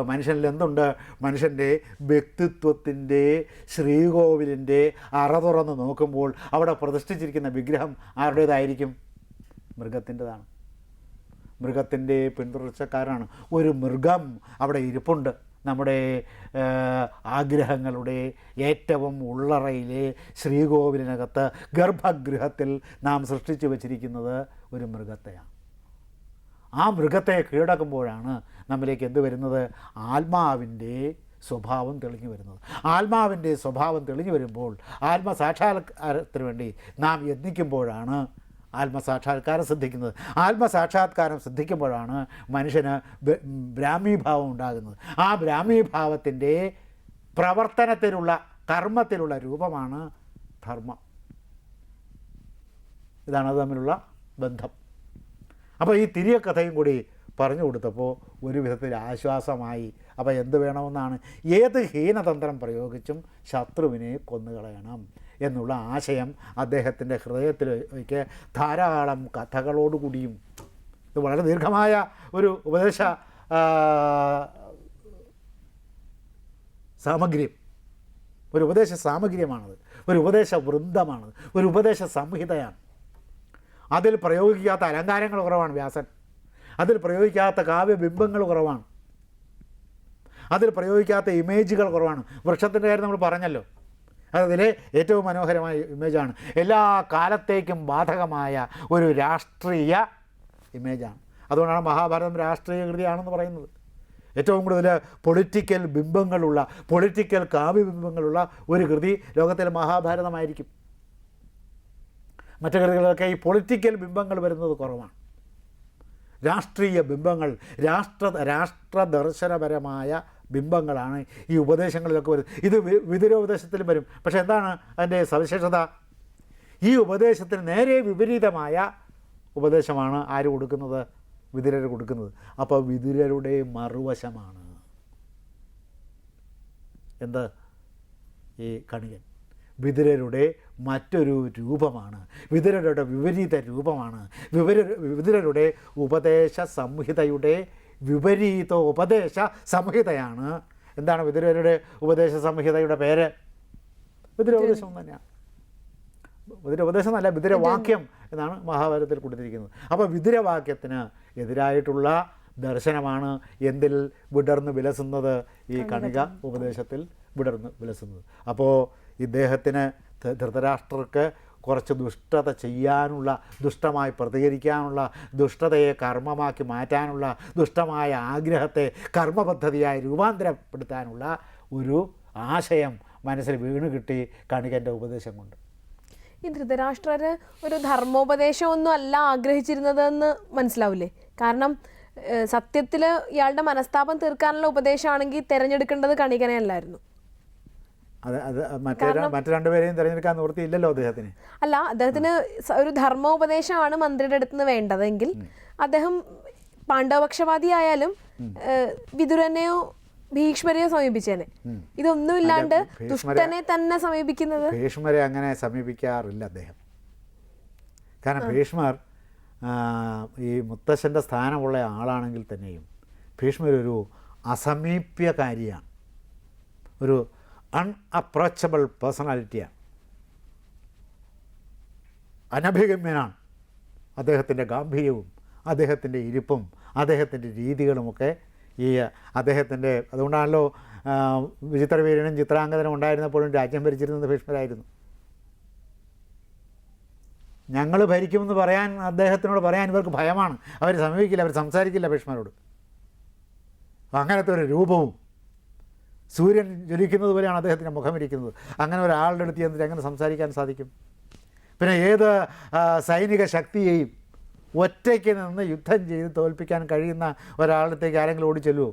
മനുഷ്യനിൽ എന്തുണ്ട്? മനുഷ്യൻ്റെ വ്യക്തിത്വത്തിൻ്റെ ശ്രീകോവിലിൻ്റെ അറ തുറന്ന് നോക്കുമ്പോൾ അവിടെ പ്രതിഷ്ഠിച്ചിരിക്കുന്ന വിഗ്രഹം ആരുടേതായിരിക്കും? മൃഗത്തിൻ്റെതാണ്. മൃഗത്തിൻ്റെ പിന്തുടർച്ചക്കാരാണ്. ഒരു മൃഗം അവിടെ ഇരിപ്പുണ്ട്. നമ്മുടെ ആഗ്രഹങ്ങളുടെ ഏറ്റവും ഉള്ളറയിലെ ശ്രീകോവിലിനകത്ത് ഗർഭഗൃഹത്തിൽ നാം സൃഷ്ടിച്ചു വച്ചിരിക്കുന്നത് ഒരു മൃഗത്തെയാണ്. ആ മൃഗത്തെ കീഴടക്കുമ്പോഴാണ് നമ്മിലേക്ക് എന്ത് വരുന്നത്? ആത്മാവിൻ്റെ സ്വഭാവം തെളിഞ്ഞു വരുന്നത്. ആത്മാവിൻ്റെ സ്വഭാവം തെളിഞ്ഞു വരുമ്പോൾ ആത്മസാക്ഷാത്കാരത്തിന് വേണ്ടി നാം യത്നിക്കുമ്പോഴാണ് ആത്മസാക്ഷാത്കാരം സിദ്ധിക്കുന്നത്. ആത്മസാക്ഷാത്കാരം സിദ്ധിക്കുമ്പോഴാണ് മനുഷ്യന് ബ്രാഹ്മീഭാവം ഉണ്ടാകുന്നത്. ആ ബ്രാഹ്മീഭാവത്തിൻ്റെ പ്രവർത്തനത്തിലുള്ള കർമ്മത്തിലുള്ള രൂപമാണ് ധർമ്മം. ഇതാണ് അത് തമ്മിലുള്ള ബന്ധം. അപ്പോൾ ഈ തിരിയക്കഥയും കൂടി പറഞ്ഞു കൊടുത്തപ്പോൾ ഒരു വിധത്തിൽ ആശ്വാസമായി. അപ്പോൾ എന്ത് വേണമെന്നാണ്? ഏത് ഹീനതന്ത്രം പ്രയോഗിച്ചും ശത്രുവിനെ കൊന്നുകളയണം എന്നുള്ള ആശയം അദ്ദേഹത്തിൻ്റെ ഹൃദയത്തിലേക്ക് ധാരാളം കഥകളോടുകൂടിയും, ഇത് വളരെ ദീർഘമായ ഒരു ഉപദേശ സാമഗ്ര്യം, ഒരു ഉപദേശ സാമഗ്ര്യമാണത്, ഒരു ഉപദേശ വൃന്ദമാണത്, ഒരു ഉപദേശ സംഹിതയാണ്. അതിൽ പ്രയോഗിക്കാത്ത അലങ്കാരങ്ങൾ കുറവാണ് വ്യാസൻ. അതിൽ പ്രയോഗിക്കാത്ത കാവ്യബിംബങ്ങൾ കുറവാണ്. അതിൽ പ്രയോഗിക്കാത്ത ഇമേജുകൾ കുറവാണ്. വൃക്ഷത്തിൻ്റെ കാര്യം നമ്മൾ പറഞ്ഞല്ലോ, അതിലെ ഏറ്റവും മനോഹരമായ ഇമേജാണ്. എല്ലാ കാലത്തേക്കും ബാധകമായ ഒരു രാഷ്ട്രീയ ഇമേജാണ്. അതുകൊണ്ടാണ് മഹാഭാരതം രാഷ്ട്രീയ കൃതിയാണെന്ന് പറയുന്നത്. ഏറ്റവും കൂടുതൽ പൊളിറ്റിക്കൽ ബിംബങ്ങളുള്ള, പൊളിറ്റിക്കൽ കാവ്യബിംബങ്ങളുള്ള ഒരു കൃതി ലോകത്തിലെ മഹാഭാരതമായിരിക്കും. മറ്റു കൃതികളൊക്കെ ഈ പൊളിറ്റിക്കൽ ബിംബങ്ങൾ വരുന്നത് കുറവാണ്. രാഷ്ട്രീയ ബിംബങ്ങൾ, രാഷ്ട്രദർശനപരമായ ബിംബങ്ങളാണ് ഈ ഉപദേശങ്ങളിലൊക്കെ വരുന്നത്. ഇത് വിതുരോപദേശത്തിലും വരും. പക്ഷേ എന്താണ് അതിൻ്റെ സവിശേഷത? ഈ ഉപദേശത്തിന് നേരെ വിപരീതമായ ഉപദേശമാണ് ആര് കൊടുക്കുന്നത്? വിതുരർ കൊടുക്കുന്നത്. അപ്പോൾ വിതുരരുടെ മറുവശമാണ് എന്ത്? ഈ കണികൻ. വിതുരരുടെ മറ്റൊരു രൂപമാണ്, വിതുരരുടെ വിപരീത രൂപമാണ്, വിതുരരുടെ ഉപദേശ സംഹിതയുടെ വിപരീതോപദേശ സംഹിതയാണ്. എന്താണ് വിതുരരുടെ ഉപദേശ സംഹിതയുടെ പേര്? വിതുരോപദേശം തന്നെയാണ്. വിതുരോപദേശം എന്നല്ല, വിതുരവാക്യം എന്നാണ് മഹാഭാരതത്തിൽ കൊടുത്തിരിക്കുന്നത്. അപ്പോൾ വിതുരവാക്യത്തിന് എതിരായിട്ടുള്ള ദർശനമാണ് എന്തിൽ വിടർന്ന് വിലസുന്നത്? ഈ കണിക ഉപദേശത്തിൽ വിടർന്ന് വിലസുന്നത്. അപ്പോൾ ഇദ്ദേഹത്തിന്, ധൃതരാഷ്ട്രർക്ക് കുറച്ച് ദുഷ്ടത ചെയ്യാനുള്ള, ദുഷ്ടമായി പ്രതികരിക്കാനുള്ള, ദുഷ്ടതയെ കർമ്മമാക്കി മാറ്റാനുള്ള, ദുഷ്ടമായ ആഗ്രഹത്തെ കർമ്മപദ്ധതിയായി രൂപാന്തരപ്പെടുത്താനുള്ള ഒരു ആശയം മനസ്സിൽ വീണ് കിട്ടി കണികൻ്റെ ഉപദേശം കൊണ്ട്. ഈ ധൃതരാഷ്ട്രർ ഒരു ധർമ്മോപദേശമൊന്നും അല്ല ആഗ്രഹിച്ചിരുന്നതെന്ന് മനസ്സിലാവില്ലേ? കാരണം സത്യത്തിൽ ഇയാളുടെ മനസ്താപം തീർക്കാനുള്ള ഉപദേശമാണെങ്കിൽ തിരഞ്ഞെടുക്കേണ്ടത് കണികനെ അല്ലായിരുന്നു. അത് മറ്റു രണ്ടുപേരെയും തിരഞ്ഞെടുക്കാൻ നിവൃത്തിയില്ലല്ലോ അദ്ദേഹത്തിന്. അല്ല, അദ്ദേഹത്തിന് ഒരു ധർമ്മോപദേശമാണ് മന്ത്രിയുടെ അടുത്ത് നിന്ന് വേണ്ടതെങ്കിൽ അദ്ദേഹം പാണ്ഡവപക്ഷപാതിയായാലും വിതുരനെയോ ഭീഷ്മരെയോ സമീപിച്ചേനെ. ഇതൊന്നുമില്ലാണ്ട് ദുഷ്ടനെ തന്നെ സമീപിക്കുന്നത്. ഭീഷ്മരെ അങ്ങനെ സമീപിക്കാറില്ല അദ്ദേഹം. കാരണം ഭീഷ്മർ ഈ മുത്തശ്ശൻ്റെ സ്ഥാനമുള്ള ആളാണെങ്കിൽ തന്നെയും ഭീഷ്മർ ഒരു അസമീപ്യകാരിയാണ്, ഒരു അൺഅപ്രോച്ചബിൾ പേഴ്സണാലിറ്റിയാണ്, അനഭിഗമ്യനാണ്. അദ്ദേഹത്തിൻ്റെ ഗാംഭീര്യവും അദ്ദേഹത്തിൻ്റെ ഇരിപ്പും അദ്ദേഹത്തിൻ്റെ രീതികളുമൊക്കെ ഈ അദ്ദേഹത്തിൻ്റെ, അതുകൊണ്ടാണല്ലോ വിചിത്രവീരനും ചിത്രാംഗതനും ഉണ്ടായിരുന്നപ്പോഴും രാജ്യം ഭരിച്ചിരുന്നത് ഭീഷ്മരായിരുന്നു. ഞങ്ങൾ ഭരിക്കുമെന്ന് പറയാൻ അദ്ദേഹത്തിനോട് പറയാൻ ഇവർക്ക് ഭയമാണ്. അവർ സമീപിക്കില്ല, അവർ സംസാരിക്കില്ല ഭീഷ്മരോട്. അങ്ങനത്തെ ഒരു രൂപവും സൂര്യൻ ജ്വലിക്കുന്നത് പോലെയാണ് അദ്ദേഹത്തിൻ്റെ മുഖമിരിക്കുന്നത്. അങ്ങനെ ഒരാളുടെ അടുത്ത് ചെന്നിട്ട് എങ്ങനെ സംസാരിക്കാൻ സാധിക്കും? പിന്നെ ഏത് സൈനിക ശക്തിയെയും ഒറ്റയ്ക്ക് നിന്ന് യുദ്ധം ചെയ്ത് തോൽപ്പിക്കാൻ കഴിയുന്ന ഒരാളത്തേക്ക് ആരെങ്കിലും ഓടിച്ചെല്ലുമോ?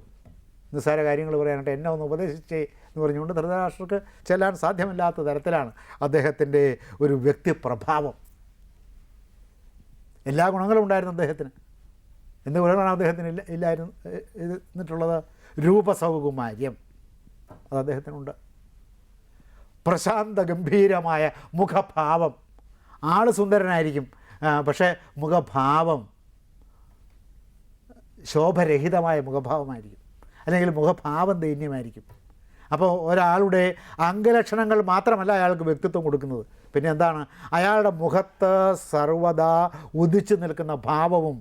നിസ്സാര കാര്യങ്ങൾ പറയാനായിട്ട് എന്നെ ഒന്ന് ഉപദേശിച്ചേ എന്ന് പറഞ്ഞുകൊണ്ട് ധൃതരാഷ്ട്രർക്ക് ചെല്ലാൻ സാധ്യമല്ലാത്ത തരത്തിലാണ് അദ്ദേഹത്തിൻ്റെ ഒരു വ്യക്തിപ്രഭാവം. എല്ലാ ഗുണങ്ങളും ഉണ്ടായിരുന്നു അദ്ദേഹത്തിന്. എന്ത് ഗുണങ്ങളാണ് അദ്ദേഹത്തിന് ഇല്ലായിരുന്നിട്ടുള്ളത്? രൂപസൗകുമാര്യം അത് അദ്ദേഹത്തിനുണ്ട്. പ്രശാന്ത ഗംഭീരമായ മുഖഭാവം. ആൾ സുന്ദരനായിരിക്കും, പക്ഷേ മുഖഭാവം ശോഭരഹിതമായ മുഖഭാവമായിരിക്കും. അല്ലെങ്കിൽ മുഖഭാവം ദൈന്യമായിരിക്കും. അപ്പോൾ ഒരാളുടെ അംഗലക്ഷണങ്ങൾ മാത്രമല്ല അയാൾക്ക് വ്യക്തിത്വം കൊടുക്കുന്നത്, പിന്നെ എന്താണ്, അയാളുടെ മുഖത്ത് സർവദാ ഉദിച്ചു നിൽക്കുന്ന ഭാവവും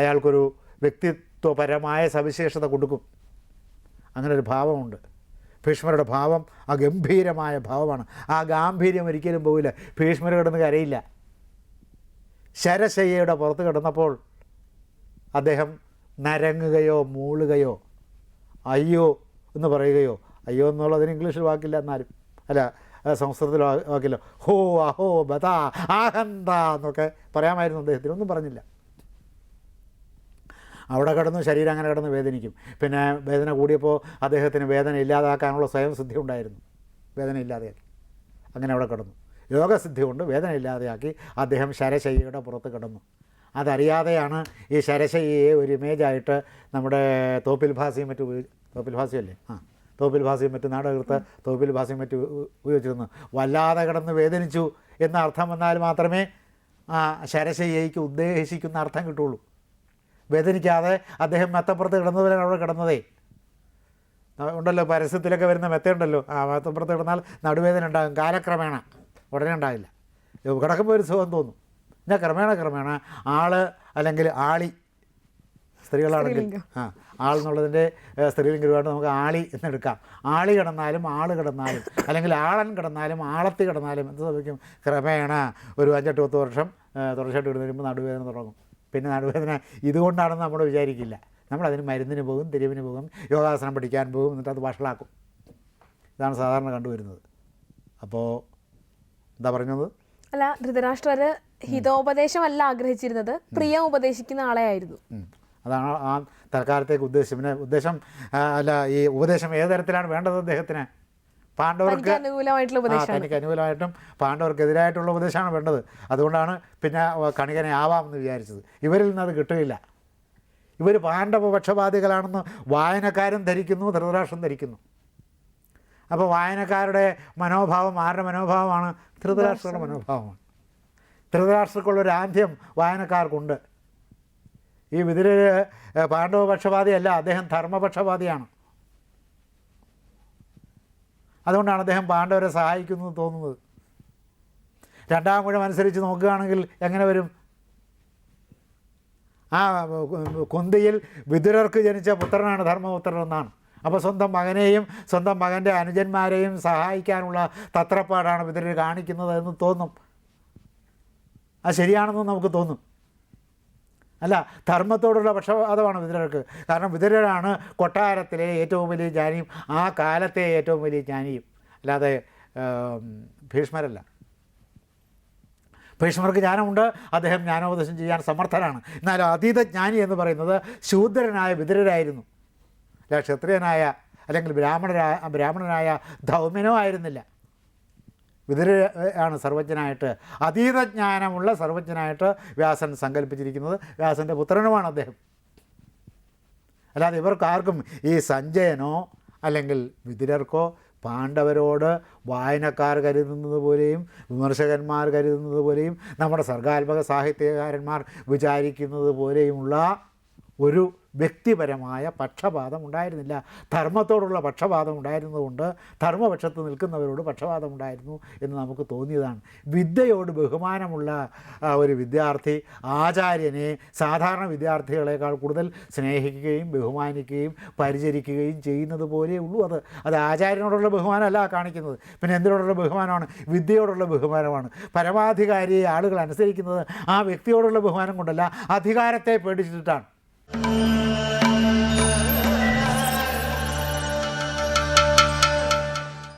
അയാൾക്കൊരു വ്യക്തിത്വപരമായ സവിശേഷത കൊടുക്കും. അങ്ങനെ ഒരു ഭാവമുണ്ട്. ഭീഷ്മരുടെ ഭാവം ആ ഗംഭീരമായ ഭാവമാണ്. ആ ഗാംഭീര്യം ഒരിക്കലും പോവില്ല. ഭീഷ്മർ കിടന്ന് കരയില്ല. ശരശയ്യയുടെ പുറത്ത് കിടന്നപ്പോൾ അദ്ദേഹം നരങ്ങുകയോ മൂളുകയോ അയ്യോ എന്ന് പറയുകയോ, അയ്യോ എന്നുള്ളതിന് ഇംഗ്ലീഷിൽ വാക്കില്ല, എന്നാലും അല്ല സംസ്കൃതത്തിൽ വാക്കില്ല, ഹോ അഹോ ബദ ആഹന്ത എന്നൊക്കെ പറയാമായിരുന്നു. അദ്ദേഹത്തിനൊന്നും പറഞ്ഞില്ല. അവിടെ കിടന്നു ശരീരം അങ്ങനെ കിടന്ന് വേദനിക്കും. പിന്നെ വേദന കൂടിയപ്പോൾ അദ്ദേഹത്തിന് വേദന ഇല്ലാതാക്കാനുള്ള സ്വയം സിദ്ധി ഉണ്ടായിരുന്നു. വേദന ഇല്ലാതെയാക്കി അങ്ങനെ അവിടെ കിടന്നു. യോഗസിദ്ധി കൊണ്ട് വേദന ഇല്ലാതെയാക്കി അദ്ദേഹം ശരശയ്യയുടെ പുറത്ത് കിടന്നു. അതറിയാതെയാണ് ഈ ശരശയ്യയെ ഒരു ഇമേജായിട്ട് നമ്മുടെ തോപ്പിൽ ഭാസിയും മറ്റും തോപ്പിൽ ഭാസിയല്ലേ തോപ്പിൽ ഭാസിയും മറ്റും നാടകൃത്ത് തോപ്പിൽ ഭാസിയും മറ്റും ഉപയോഗിച്ചിരുന്നു. വല്ലാതെ കിടന്ന് വേദനിച്ചു എന്ന അർത്ഥം വന്നാൽ മാത്രമേ ആ ശരശയ്യയ്ക്ക് ഉദ്ദേശിക്കുന്ന അർത്ഥം കിട്ടുള്ളൂ. വേദനിക്കാതെ അദ്ദേഹം മെത്തപ്പുറത്ത് കിടന്നവരാണ് അവിടെ കിടന്നതേ. ഉണ്ടല്ലോ പരസ്യത്തിലൊക്കെ വരുന്ന മെത്തയുണ്ടല്ലോ, ആ മെത്തപ്പുറത്ത് കിടന്നാൽ നടുവേദന ഉണ്ടാകും, കാലക്രമേണ, ഉടനെ ഉണ്ടാവില്ല. കിടക്കുമ്പോൾ ഒരു സുഖം തോന്നും. പിന്നെ ക്രമേണ ആൾ അല്ലെങ്കിൽ ആളി, സ്ത്രീകളാണെങ്കിൽ ആൾ എന്നുള്ളതിൻ്റെ സ്ത്രീലിംഗമായിട്ട് നമുക്ക് ആളി എന്നെടുക്കാം. ആളി കിടന്നാലും ആൾ കിടന്നാലും അല്ലെങ്കിൽ ആളൻ കിടന്നാലും ആളത്തി കിടന്നാലും എന്ത് സംഭവിക്കും, ക്രമേണ ഒരു 5-10 വർഷം തുടർച്ചയായിട്ട് കിടന്നു കഴിയുമ്പോൾ നടുവേദന തുടങ്ങും. പിന്നെ നടുവേദന ഇതുകൊണ്ടാണെന്ന് നമ്മൾ വിചാരിക്കില്ല. നമ്മളതിന് മരുന്നിന് പോകും, തിരിവിന് പോകും, യോഗാസനം പഠിക്കാൻ പോകും, എന്നിട്ട് അത് വഷളാക്കും. ഇതാണ് സാധാരണ കണ്ടുവരുന്നത്. അപ്പോൾ എന്താ പറഞ്ഞത്? അല്ല, ധൃതരാഷ്ട്രര് ഹിതോപദേശമല്ല ആഗ്രഹിച്ചിരുന്നത്, പ്രിയം ഉപദേശിക്കുന്ന ആളെ ആയിരുന്നു. അതാണ് ആ തൽക്കാലത്തേക്ക് ഉദ്ദേശം. പിന്നെ ഉദ്ദേശം അല്ല, ഈ ഉപദേശം ഏത് തരത്തിലാണ് വേണ്ടത് അദ്ദേഹത്തിന്? പാണ്ഡവർക്ക് തനിക്ക് അനുകൂലമായിട്ടും പാണ്ഡവർക്കെതിരായിട്ടുള്ള ഉപദേശമാണ് വേണ്ടത്. അതുകൊണ്ടാണ് പിന്നെ കണികനെ ആവാമെന്ന് വിചാരിച്ചത്. ഇവരിൽ നിന്ന് അത് കിട്ടുകയില്ല. ഇവർ പാണ്ഡവപക്ഷപാതികളാണെന്ന് വായനക്കാരും ധരിക്കുന്നു, ധൃതരാഷ്ട്രം ധരിക്കുന്നു. അപ്പോൾ വായനക്കാരുടെ മനോഭാവം ആരുടെ മനോഭാവമാണ്? ധൃതരാഷ്ട്രയുടെ മനോഭാവമാണ്. ധൃതരാഷ്ട്രക്കുള്ളൊരു ആന്ധ്യം വായനക്കാർക്കുണ്ട്. ഈ വിതുരർ പാണ്ഡവപക്ഷപാതിയല്ല, അദ്ദേഹം ധർമ്മപക്ഷപാതിയാണ്. അതുകൊണ്ടാണ് അദ്ദേഹം പാണ്ഡവരെ സഹായിക്കുന്നു തോന്നുന്നത്. 2-ാം ഊഴം അനുസരിച്ച് നോക്കുകയാണെങ്കിൽ എങ്ങനെ വരും? ആ കുന്തിയിൽ വിതുരർക്ക് ജനിച്ച പുത്രനാണ് ധർമ്മപുത്രൻ എന്നാണ്. അപ്പോൾ സ്വന്തം മകനെയും സ്വന്തം മകൻ്റെ അനുജന്മാരെയും സഹായിക്കാനുള്ള തത്രപ്പാടാണ് വിതുരർ കാണിക്കുന്നത് എന്ന് തോന്നും. അത് ശരിയാണെന്ന് നമുക്ക് തോന്നും. അല്ല, ധർമ്മത്തോടുള്ള പക്ഷപാതമാണ് വിതുരർക്ക്. കാരണം വിതുരരാണ് കൊട്ടാരത്തിലെ ഏറ്റവും വലിയ ജ്ഞാനിയും ആ കാലത്തെ ഏറ്റവും വലിയ ജ്ഞാനിയും, അല്ലാതെ ഭീഷ്മരല്ല. ഭീഷ്മർക്ക് ജ്ഞാനമുണ്ട്, അദ്ദേഹം ജ്ഞാനോപദേശം ചെയ്യാൻ സമർത്ഥനാണ്. എന്നാൽ അതീത ജ്ഞാനി എന്ന് പറയുന്നത് ശൂദ്രനായ വിതുരരായിരുന്നു. അല്ല, ക്ഷത്രിയനായ അല്ലെങ്കിൽ ബ്രാഹ്മണനായ ധൗമ്യനോ ആയിരുന്നില്ല. വിതുര ആണ് സർവജ്ഞനായിട്ട്, അതീതജ്ഞാനമുള്ള സർവജ്ഞനായിട്ട് വ്യാസൻ സങ്കല്പിച്ചിരിക്കുന്നത്. വ്യാസൻ്റെ പുത്രനുമാണ് അദ്ദേഹം. അല്ലാതെ ഇവർക്കാർക്കും ഈ സഞ്ജയനോ അല്ലെങ്കിൽ വിതുരർക്കോ പാണ്ഡവരോട് വായനക്കാർ കരുതുന്നത് പോലെയും വിമർശകന്മാർ കരുതുന്നത് പോലെയും നമ്മുടെ സർഗാത്മക സാഹിത്യകാരന്മാർ വിചാരിക്കുന്നത് പോലെയുമുള്ള ഒരു വ്യക്തിപരമായ പക്ഷപാതം ഉണ്ടായിരുന്നില്ല. ധർമ്മത്തോടുള്ള പക്ഷപാതം ഉണ്ടായിരുന്നതുകൊണ്ട് ധർമ്മപക്ഷത്ത് നിൽക്കുന്നവരോട് പക്ഷപാതം ഉണ്ടായിരുന്നു എന്ന് നമുക്ക് തോന്നിയതാണ്. വിദ്യയോട് ബഹുമാനമുള്ള ഒരു വിദ്യാർത്ഥി ആചാര്യനെ സാധാരണ വിദ്യാർത്ഥികളെക്കാൾ കൂടുതൽ സ്നേഹിക്കുകയും ബഹുമാനിക്കുകയും പരിചരിക്കുകയും ചെയ്യുന്നത് പോലെ ഉള്ളൂ. അത് ആചാര്യനോടുള്ള ബഹുമാനമല്ല കാണിക്കുന്നത്. പിന്നെ എന്തിനോടുള്ള ബഹുമാനമാണ്? വിദ്യയോടുള്ള ബഹുമാനമാണ്. പരമാധികാരിയെ ആളുകൾ അനുസരിക്കുന്നത് ആ വ്യക്തിയോടുള്ള ബഹുമാനം കൊണ്ടല്ല, അധികാരത്തെ പേടിച്ചിട്ടാണ്.